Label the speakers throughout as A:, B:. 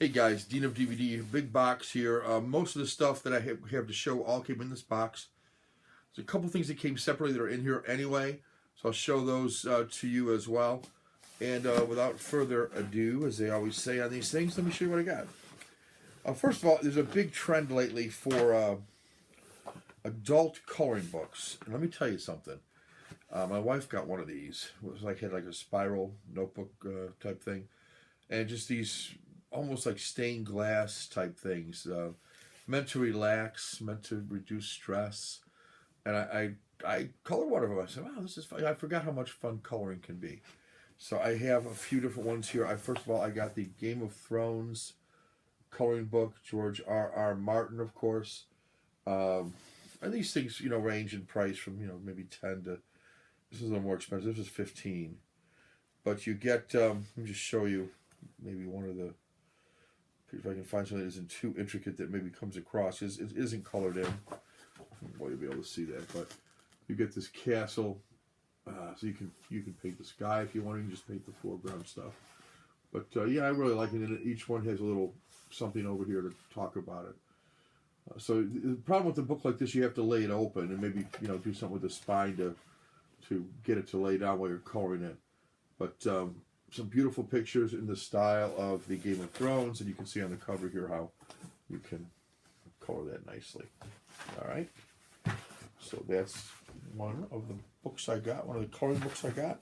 A: Hey guys, Dean of DVD, big box here. Most of the stuff that I have to show all came in this box. There's a couple things that came separately that are in here anyway, so I'll show those to you as well. And without further ado, as they always say on these things, let me show you what I got. First of all, there's a big trend lately for adult coloring books. And let me tell you something. My wife got one of these. It was had like a spiral notebook type thing. And just these almost like stained glass type things, meant to relax, meant to reduce stress. And I colored one of them. I said, wow, this is fun. I forgot how much fun coloring can be. So I have a few different ones here. First of all, I got the Game of Thrones coloring book, George R.R. Martin, of course. And these things, range in price from, maybe 10 to, this is a little more expensive. This is 15. But you get, let me just show you maybe one of the, if I can find something that isn't too intricate that maybe comes across. It isn't colored in. Well, you'll be able to see that. But you get this castle, so you can paint the sky if you want. You can just paint the foreground stuff. But yeah, I really like it. And each one has a little something over here to talk about it. So the problem with a book like this, you have to lay it open and maybe do something with the spine to get it to lay down while you're coloring it. But some beautiful pictures in the style of the Game of Thrones, and you can see on the cover here how you can color that nicely. All right. So that's one of the books I got, one of the coloring books I got.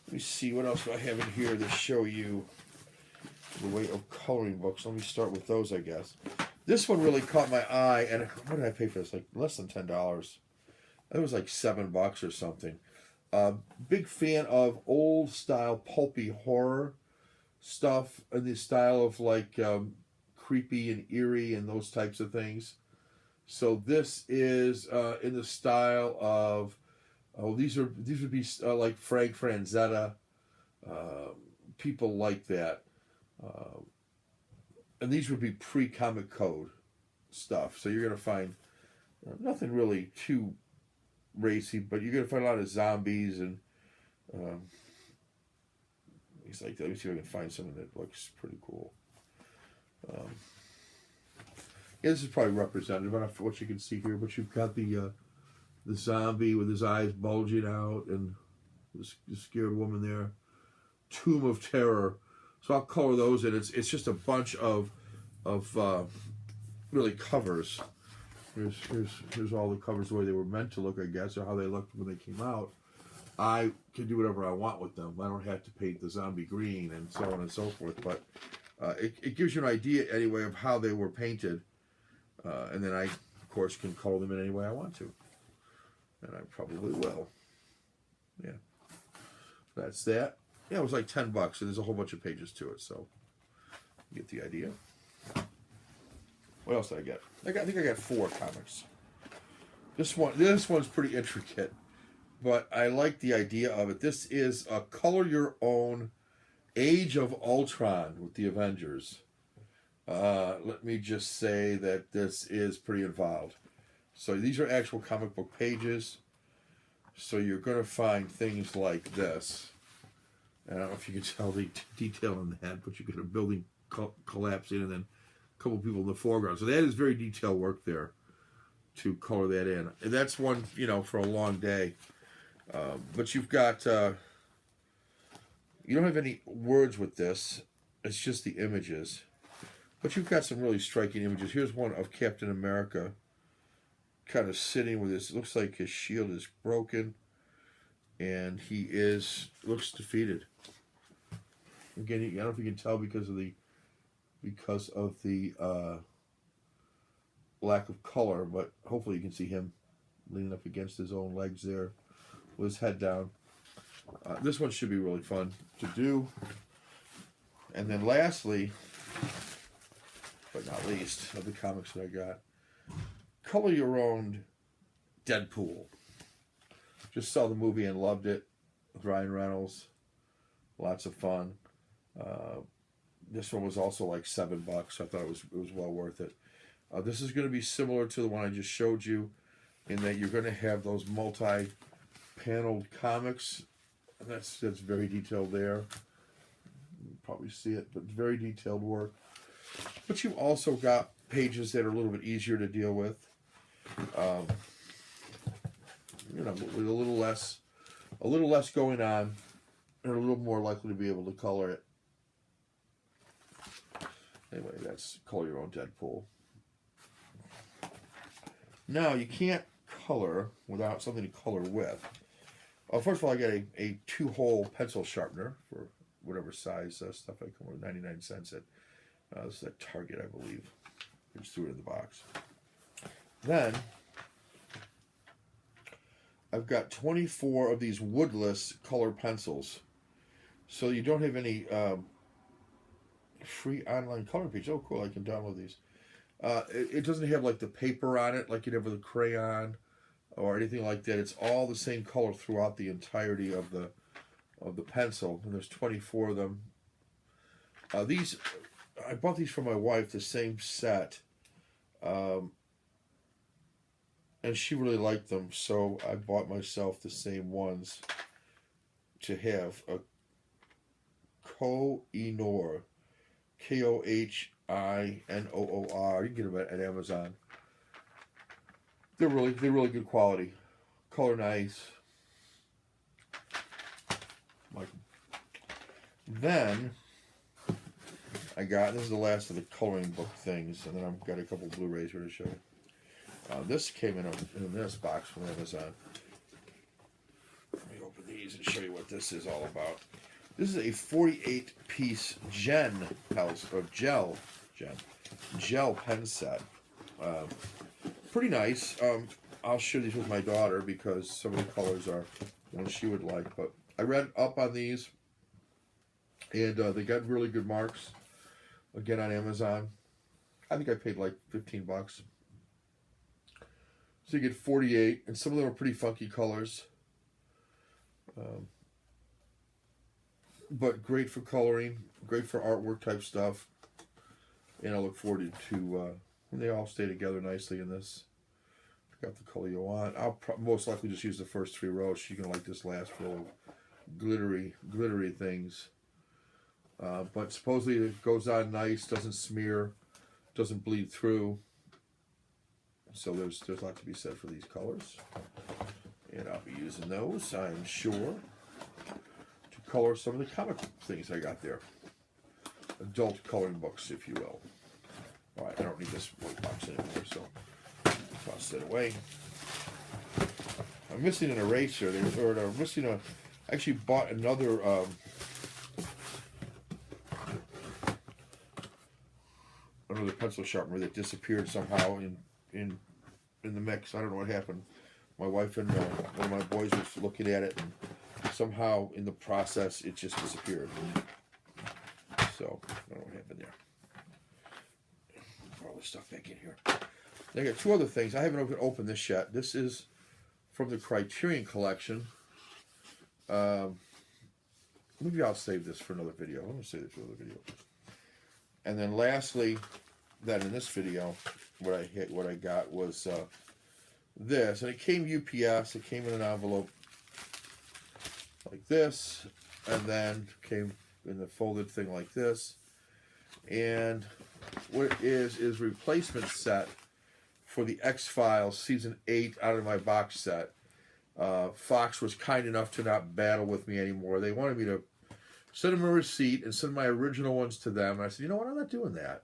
A: Let me see, what else do I have in here to show you the way of coloring books. Let me start with those, I guess. This one really caught my eye, and what did I pay for this? Like less than $10. It was like $7 or something. Big fan of old style pulpy horror stuff in the style of like creepy and eerie and those types of things. So this is in the style of these would be like Frank Franzetta, people like that, and these would be pre-comic code stuff. So you're gonna find nothing really too racy, but you're gonna find a lot of zombies and things like that. Let me see if I can find something that looks pretty cool. Yeah, this is probably representative. I don't know what you can see here, but you've got the zombie with his eyes bulging out and the scared woman there. Tomb of Terror. So I'll color those in. It's just a bunch of really covers. Here's all the covers the way they were meant to look, I guess, or how they looked when they came out. I can do whatever I want with them. I don't have to paint the zombie green and so on and so forth, but it gives you an idea anyway of how they were painted, and then I, of course, can color them in any way I want to, and I probably will. Yeah, that's that. Yeah, it was like $10, and there's a whole bunch of pages to it, so you get the idea. What else did I get? I think I got 4 comics. This one's pretty intricate, but I like the idea of it. This is a color your own Age of Ultron with the Avengers. Let me just say that this is pretty involved. So these are actual comic book pages. So you're going to find things like this. I don't know if you can tell the detail in that, but you get a building collapsing and then a couple people in the foreground. So that is very detailed work there to color that in. And that's one, for a long day. But you've got, you don't have any words with this. It's just the images. But you've got some really striking images. Here's one of Captain America kind of sitting with his, looks like his shield is broken. And he looks defeated. Again, I don't know if you can tell because of the lack of color, but hopefully you can see him leaning up against his own legs there with his head down. This one should be really fun to do. And then lastly, but not least, of the comics that I got, color your own Deadpool. Just saw the movie and loved it. With Ryan Reynolds. Lots of fun. This one was also like $7. So I thought it was well worth it. This is going to be similar to the one I just showed you, in that you're going to have those multi-paneled comics. And that's very detailed there. You can probably see it, but very detailed work. But you've also got pages that are a little bit easier to deal with. You know, with a little less going on, and a little more likely to be able to color it. Anyway, that's Color Your Own Deadpool. Now, you can't color without something to color with. First of all, I got a 2-hole pencil sharpener for whatever size stuff I come with, 99 cents at, this is at Target, I believe. I just threw it in the box. Then, I've got 24 of these woodless color pencils. So you don't have any free online color pages. Oh, cool, I can download these. It doesn't have like the paper on it like you'd have with a crayon or anything like that. It's all the same color throughout the entirety of the pencil, and there's 24 of them. These, I bought these for my wife, the same set, and she really liked them, so I bought myself the same ones to have. A Koh-i-Noor, K-O-H-I-N-O-O-R. You can get them at Amazon. They're really good quality. Color nice. Like them. Then I got, this is the last of the coloring book things, and then I've got a couple Blu-rays here to show you. This came in this box from Amazon. Let me open these and show you what this is all about. This is a 48-piece gel pen set. Pretty nice. I'll share these with my daughter because some of the colors are ones she would like. But I read up on these, and they got really good marks. Again, on Amazon. I think I paid like $15. So you get 48, and some of them are pretty funky colors. But great for coloring, great for artwork type stuff. And I look forward to when they all stay together nicely in this. Got the color you want. I'll most likely just use the first 3 rows. She's going to like this last row of glittery things. But supposedly it goes on nice, doesn't smear, doesn't bleed through. So there's a lot to be said for these colors. And I'll be using those, I'm sure, to color some of the comic things I got there. Adult coloring books, if you will. Alright, I don't need this white box anymore, so toss it away. I'm missing an eraser. I'm missing I actually bought another pencil sharpener that disappeared somehow in the mix. I don't know what happened. My wife and one of my boys was looking at it, and somehow in the process it just disappeared. So I don't know what happened there. Put all this stuff back in here. I got 2 other things. I haven't opened this yet. This is from the Criterion Collection. Maybe I'll save this for another video. I'm going to save this for another video. And then lastly, then in this video, what I got was this, and it came UPS. It came in an envelope like this, and then came in the folded thing like this. And what it is replacement set for the X-Files Season 8 out of my box set. Fox was kind enough to not battle with me anymore. They wanted me to send them a receipt and send my original ones to them. And I said, you know what, I'm not doing that.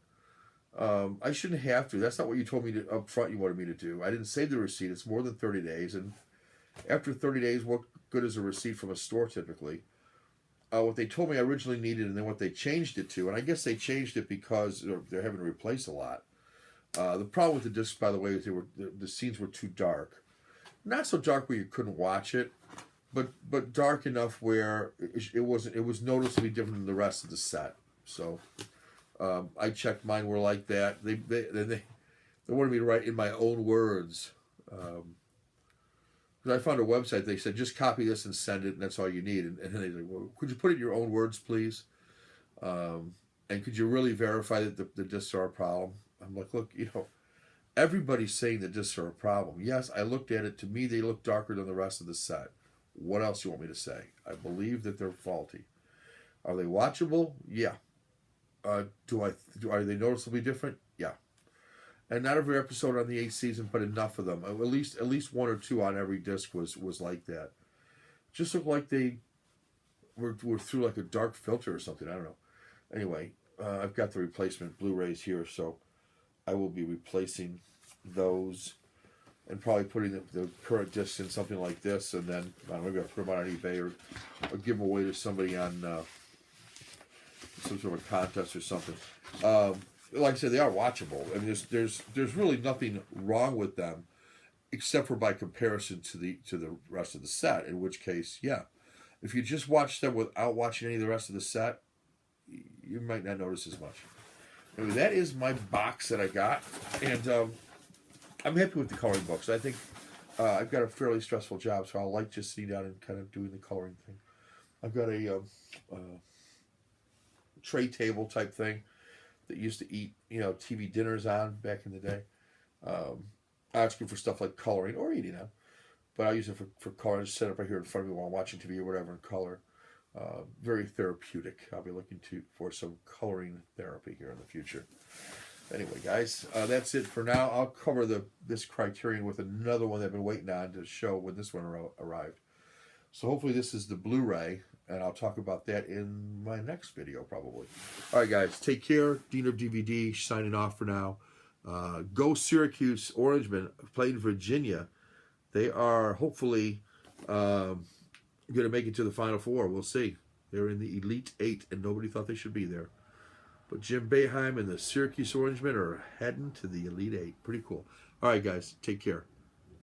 A: I shouldn't have to. That's not what you told me to, up front you wanted me to do. I didn't save the receipt. It's more than 30 days. And after 30 days, what good is a receipt from a store typically? What they told me I originally needed, and then what they changed it to, and I guess they changed it because they're having to replace a lot. The problem with the disc, by the way, is the scenes were too dark. Not so dark where you couldn't watch it, but dark enough where it was noticeably different than the rest of the set. So I checked mine were like that. They wanted me to write in my own words. I found a website. They said just copy this and send it, and that's all you need. And then they said, well, could you put it in your own words, please? And could you really verify that the discs are a problem? I'm like, look, everybody's saying the discs are a problem. Yes, I looked at it. To me, they look darker than the rest of the set. What else do you want me to say? I believe that they're faulty. Are they watchable? Yeah. Are they noticeably different? Yeah. And not every episode on the 8th season, but enough of them. At least one or two on every disc was like that. Just looked like they were through like a dark filter or something. I don't know. Anyway, I've got the replacement Blu-rays here, so I will be replacing those and probably putting the current discs in something like this, and then maybe I'll put them out on eBay or give them away to somebody on some sort of a contest or something. Like I said, they are watchable. I mean, there's really nothing wrong with them, except for by comparison to the rest of the set. In which case, yeah, if you just watch them without watching any of the rest of the set, you might not notice as much. Anyway, that is my box that I got, and I'm happy with the coloring books. I think I've got a fairly stressful job, so I like just sitting down and kind of doing the coloring thing. I've got a tray table type thing that used to eat, TV dinners on back in the day. I was good for stuff like coloring or eating on, but I use it for coloring. Just set up right here in front of me while I'm watching TV or whatever and color. Very therapeutic. I'll be looking for some coloring therapy here in the future. Anyway, guys, that's it for now. I'll cover this Criterion with another one that I've been waiting on to show when this one arrived. So hopefully this is the Blu-ray, and I'll talk about that in my next video probably. All right, guys, take care. Dean of DVD signing off for now. Go Syracuse Orangemen, playing Virginia. They are hopefully going to make it to the Final Four. We'll see. They're in the Elite Eight, and nobody thought they should be there. But Jim Boeheim and the Syracuse Orangemen are heading to the Elite Eight. Pretty cool. All right, guys, take care.